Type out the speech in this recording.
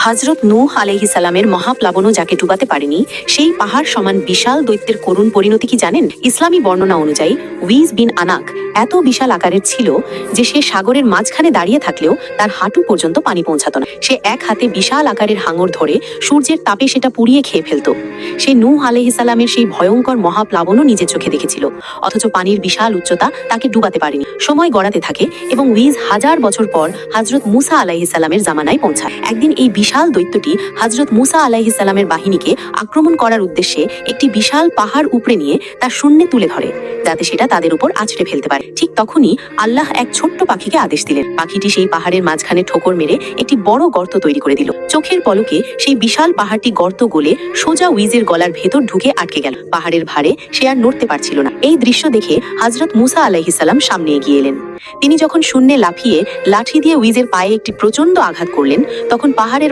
হযরত নূহ আলাইহিস সালামের মহাপ্লাবনও যাকে ডুবাতে পারেনি, সেই পাহাড় সমান বিশাল দৈত্যের করুণ পরিণতি কি জানেন? ইসলামী বর্ণনা অনুযায়ী উইজ বিন আনাক এত বিশাল আকারের ছিল যে সে সাগরের মাঝখানে দাঁড়িয়ে থাকলেও তার হাঁটু পর্যন্ত পানি পৌঁছাতো না। সে এক হাতে বিশাল আকারের হাঙর ধরে সূর্যের তাপে সেটা পুড়িয়ে খেয়ে ফেলত। সে নূহ আলাইহিস সালামের সেই ভয়ঙ্কর মহাপ্লাবনও নিজের চোখে দেখেছিল, অথচ পানির বিশাল উচ্চতা তাকে ডুবাতে পারেনি। সময় গড়াতে থাকে এবং উইজ 1000 বছর পর হযরত মুসা আলাইহিস সালামের জামানায় পৌঁছায়। একদিন এই বিশাল দৈত্যটি হযরত মুসা আলাইহিস সালামের বাহিনীকে আক্রমণ করার উদ্দেশ্যে একটি বিশাল পাহাড় উপড়ে নিয়ে তা শূন্যে তুলে ধরে, যাতে সেটা তাদের উপর আছড়ে ফেলতে পারে। ঠিক তখনই আল্লাহ এক ছোট্ট পাখিকে আদেশ দিলেন। পাখিটি সেই পাহাড়ের মাঝখানে ঠোকর মেরে একটি বড় গর্ত তৈরি করে দিল। চোখের পলকে সেই বিশাল পাহাড়টি গর্ত গলে সোজা উইজের গলার ভেতর ঢুকে আটকে গেল। পাহাড়ের ভারে সে আর নড়তে পারছিল না। এই দৃশ্য দেখে হযরত মুসা আলাইহিস সালাম সামনে এগিয়ে এলেন। তিনি যখন শূন্যে লাফিয়ে লাঠি দিয়ে উইজের পায়ে একটি প্রচন্ড আঘাত করলেন, তখন পাহাড়ের